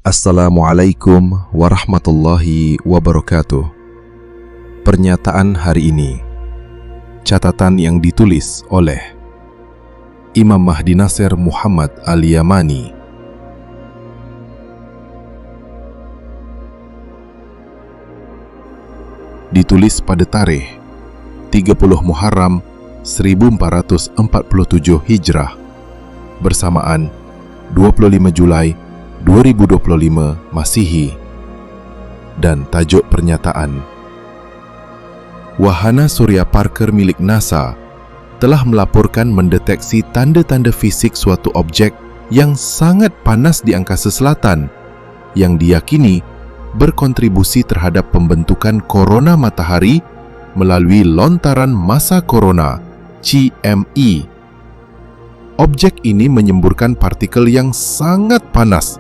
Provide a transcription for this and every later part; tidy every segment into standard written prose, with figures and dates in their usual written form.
Assalamualaikum warahmatullahi wabarakatuh. Pernyataan hari ini, catatan yang ditulis oleh Imam Mahdi Nasir Muhammad Al-Yamani. Ditulis pada tarikh 30 Muharram 1447 Hijrah bersamaan 25 Julai 2025 Masihi, dan tajuk pernyataan: Wahana Surya Parker milik NASA telah melaporkan mendeteksi tanda-tanda fisik suatu objek yang sangat panas di angkasa selatan yang diyakini berkontribusi terhadap pembentukan korona matahari melalui lontaran massa korona (CME). Objek ini menyemburkan partikel yang sangat panas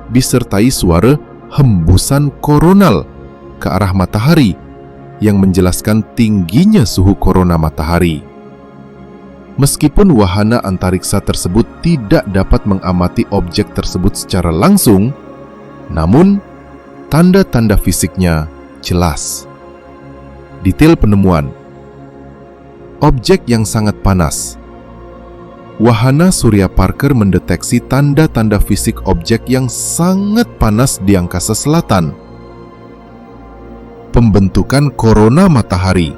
disertai suara hembusan koronal ke arah matahari yang menjelaskan tingginya suhu korona matahari. Meskipun wahana antariksa tersebut tidak dapat mengamati objek tersebut secara langsung, namun tanda-tanda fisiknya jelas. Detail penemuan: objek yang sangat panas. Wahana Surya Parker mendeteksi tanda-tanda fisik objek yang sangat panas di angkasa selatan. Pembentukan korona matahari.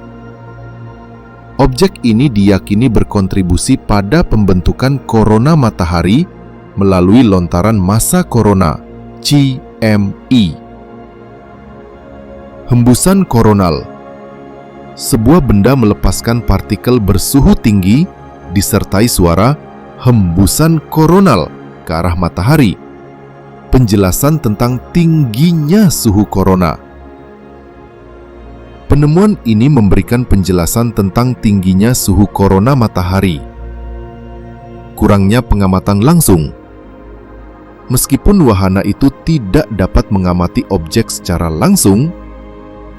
Objek ini diyakini berkontribusi pada pembentukan korona matahari melalui lontaran massa korona (CME). Hembusan koronal. Sebuah benda melepaskan partikel bersuhu tinggi disertai suara hembusan koronal ke arah matahari. Penjelasan tentang tingginya suhu korona. Penemuan ini memberikan penjelasan tentang tingginya suhu korona matahari. Kurangnya pengamatan langsung. Meskipun wahana itu tidak dapat mengamati objek secara langsung,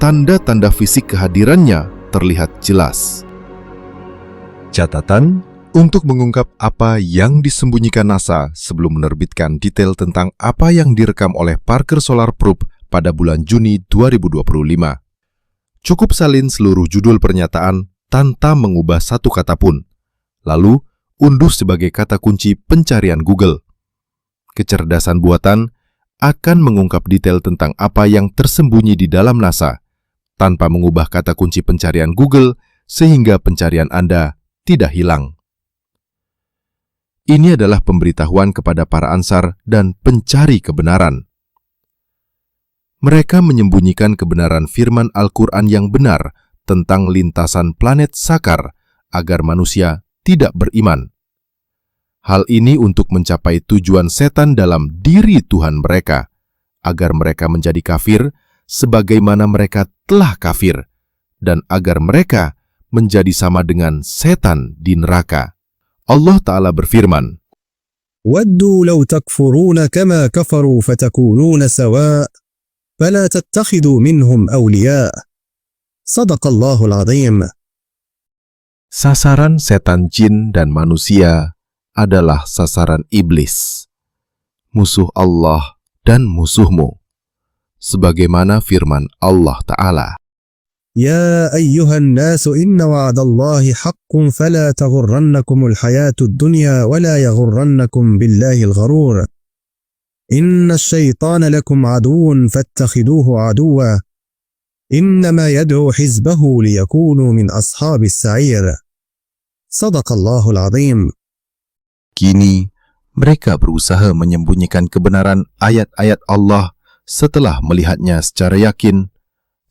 tanda-tanda fisik kehadirannya terlihat jelas. Catatan untuk mengungkap apa yang disembunyikan NASA sebelum menerbitkan detail tentang apa yang direkam oleh Parker Solar Probe pada bulan Juni 2025. Cukup salin seluruh judul pernyataan tanpa mengubah satu kata pun, lalu unduh sebagai kata kunci pencarian Google. Kecerdasan buatan akan mengungkap detail tentang apa yang tersembunyi di dalam NASA tanpa mengubah kata kunci pencarian Google sehingga pencarian Anda tidak hilang. Ini adalah pemberitahuan kepada para ansar dan pencari kebenaran. Mereka menyembunyikan kebenaran firman Al-Quran yang benar tentang lintasan planet Sakar agar manusia tidak beriman. Hal ini untuk mencapai tujuan setan dalam diri Tuhan mereka, agar mereka menjadi kafir sebagaimana mereka telah kafir, dan agar mereka menjadi sama dengan setan di neraka. Allah Ta'ala berfirman, وَدُّوا لَوْ تَكْفُرُونَ كَمَا كَفَرُوا فَتَكُونُونَ سَوَاءً فَلَا تَتَّخِذُوا مِنْهُمْ أَوْلِيَاءَ صَدَقَ اللَّهُ الْعَظِيمُ. sasaran setan jin dan manusia adalah sasaran iblis, musuh Allah dan musuhmu, sebagaimana firman Allah Ta'ala. يا أيها الناس إن وعد الله حق فلا تغرنكم الحياة الدنيا ولا يغرنكم بالله الغرور إن الشيطان لكم عدو فاتخذوه عدوا إنما يدعو حزبه ليكونوا من أصحاب السعير صدق الله العظيم. Kini mereka berusaha menyembunyikan kebenaran ayat-ayat Allah setelah melihatnya secara yakin,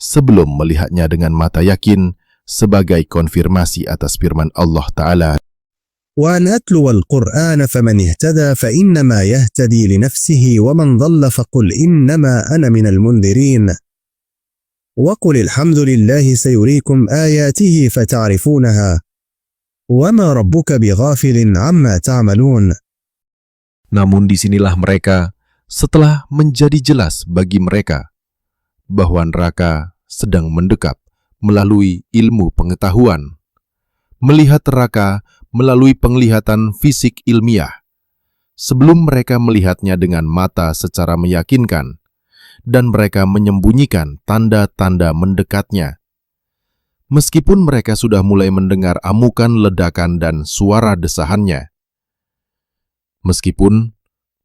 sebelum melihatnya dengan mata yakin sebagai konfirmasi atas firman Allah Ta'ala. وأن أتلو القرآن فمن اهتدى فإنما يهتدي لنفسه ومن ضل فقل إنما أنا من المنذرين وقل الحمد لله سيريكم آياته فتعرفونها وما ربك بغافل عما تعملون. Namun disinilah mereka setelah menjadi jelas bagi mereka bahwa neraka sedang mendekap melalui ilmu pengetahuan, melihat neraka melalui penglihatan fisik ilmiah, sebelum mereka melihatnya dengan mata secara meyakinkan, dan mereka menyembunyikan tanda-tanda mendekatnya. Meskipun mereka sudah mulai mendengar amukan ledakan dan suara desahannya. Meskipun,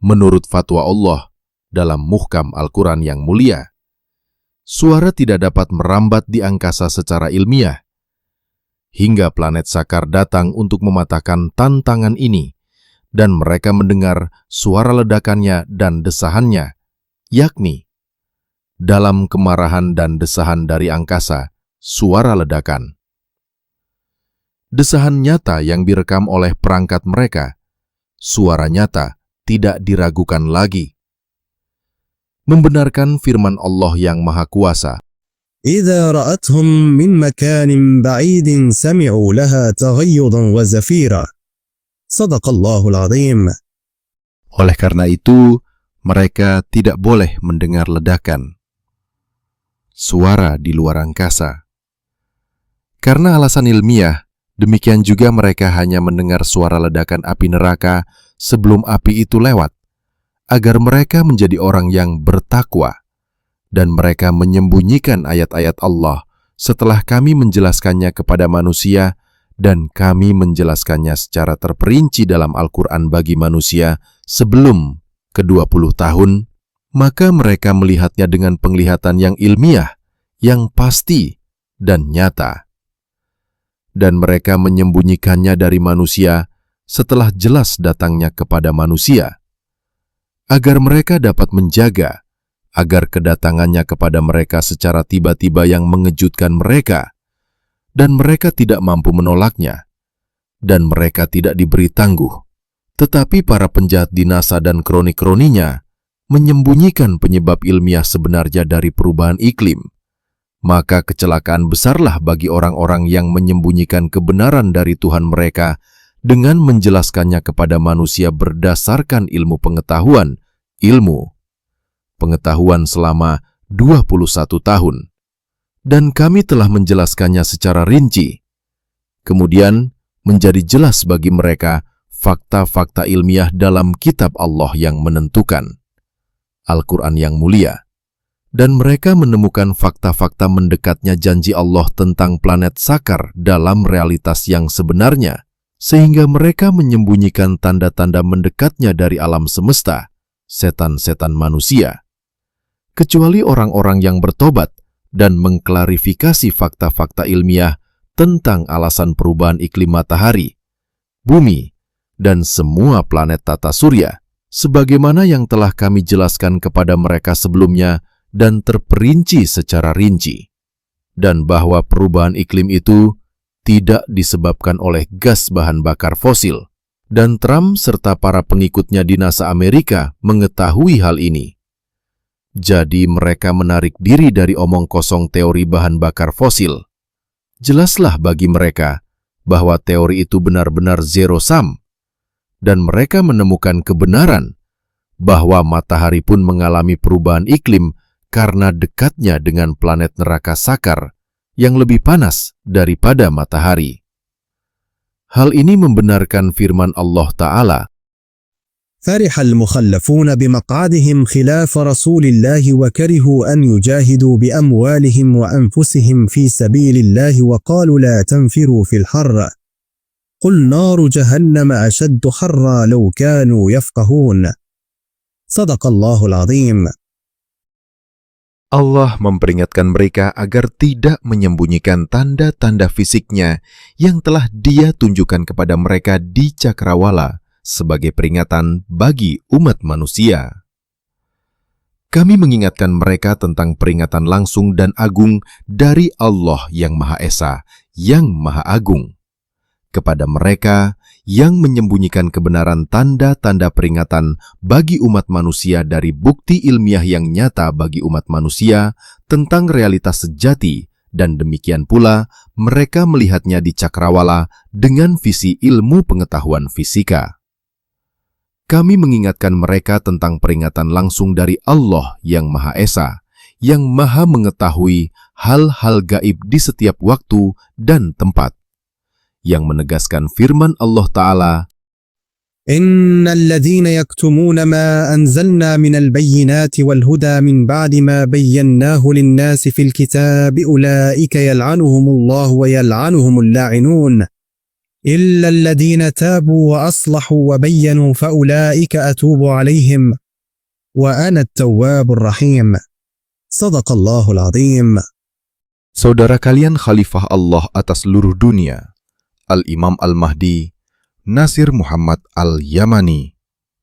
menurut fatwa Allah dalam muhkam Al-Quran yang mulia, suara tidak dapat merambat di angkasa secara ilmiah, hingga planet Sakar datang untuk mematahkan tantangan ini, dan mereka mendengar suara ledakannya dan desahannya, yakni dalam kemarahan dan desahan dari angkasa, suara ledakan. Desahan nyata yang direkam oleh perangkat mereka, suara nyata tidak diragukan lagi. Membenarkan firman Allah yang Maha Kuasa. إذا رأتهم من مكان بعيد سمعوا لها تغيظا وزفيرا صدق الله العظيم. Oleh karena itu, mereka tidak boleh mendengar ledakan, suara di luar angkasa. Karena alasan ilmiah, demikian juga mereka hanya mendengar suara ledakan api neraka sebelum api itu lewat, agar mereka menjadi orang yang bertakwa, dan mereka menyembunyikan ayat-ayat Allah setelah kami menjelaskannya kepada manusia, dan kami menjelaskannya secara terperinci dalam Al-Quran bagi manusia sebelum ke-20 tahun, maka mereka melihatnya dengan penglihatan yang ilmiah, yang pasti dan nyata. Dan mereka menyembunyikannya dari manusia setelah jelas datangnya kepada manusia, agar mereka dapat menjaga, agar kedatangannya kepada mereka secara tiba-tiba yang mengejutkan mereka, dan mereka tidak mampu menolaknya, dan mereka tidak diberi tangguh. Tetapi para penjahat di NASA dan kroni-kroninya menyembunyikan penyebab ilmiah sebenarnya dari perubahan iklim. Maka kecelakaan besarlah bagi orang-orang yang menyembunyikan kebenaran dari Tuhan mereka dengan menjelaskannya kepada manusia berdasarkan ilmu pengetahuan selama 21 tahun. Dan kami telah menjelaskannya secara rinci. Kemudian menjadi jelas bagi mereka fakta-fakta ilmiah dalam kitab Allah yang menentukan, Al-Quran yang mulia. Dan mereka menemukan fakta-fakta mendekatnya janji Allah tentang planet Sakar dalam realitas yang sebenarnya, sehingga mereka menyembunyikan tanda-tanda mendekatnya dari alam semesta, setan-setan manusia. Kecuali orang-orang yang bertobat dan mengklarifikasi fakta-fakta ilmiah tentang alasan perubahan iklim matahari, bumi, dan semua planet tata surya, sebagaimana yang telah kami jelaskan kepada mereka sebelumnya dan terperinci secara rinci, dan bahwa perubahan iklim itu tidak disebabkan oleh gas bahan bakar fosil, dan Trump serta para pengikutnya di NASA Amerika mengetahui hal ini. Jadi mereka menarik diri dari omong kosong teori bahan bakar fosil. Jelaslah bagi mereka bahwa teori itu benar-benar zero sum, dan mereka menemukan kebenaran bahwa matahari pun mengalami perubahan iklim karena dekatnya dengan planet neraka Sakar yang lebih panas daripada matahari. Hal ini membenarkan firman Allah Ta'ala, فرح المخلفون بمقعدهم خلاف رسول الله وكرهوا أن يجاهدوا بأموالهم وأنفسهم في سبيل الله وقالوا لا تنفروا في الحر قل نار جهنم أشد حرا لو كانوا يفقهون صدق الله العظيم. Allah memperingatkan mereka agar tidak menyembunyikan tanda-tanda fisiknya yang telah Dia tunjukkan kepada mereka di Cakrawala sebagai peringatan bagi umat manusia. Kami mengingatkan mereka tentang peringatan langsung dan agung dari Allah yang Maha Esa, yang Maha Agung. Kepada mereka yang menyembunyikan kebenaran tanda-tanda peringatan bagi umat manusia dari bukti ilmiah yang nyata bagi umat manusia tentang realitas sejati, dan demikian pula mereka melihatnya di Cakrawala dengan visi ilmu pengetahuan fisika. Kami mengingatkan mereka tentang peringatan langsung dari Allah yang Maha Esa, yang Maha mengetahui hal-hal gaib di setiap waktu dan tempat, yang menegaskan firman Allah Ta'ala, إن الذين يكتمون ما أنزلنا من البينات والهدى من بعد ما بيناه للناس في الكتاب أولئك يلعنهم الله ويلعنهم اللاعنون إلا الذين تابوا وأصلحوا وبينوا فأولئك أتوب عليهم وأنا التواب الرحيم. صدق الله العظيم. Saudara kalian khalifah Allah atas seluruh dunia, Al-Imam Al-Mahdi, Nasir Muhammad Al-Yamani.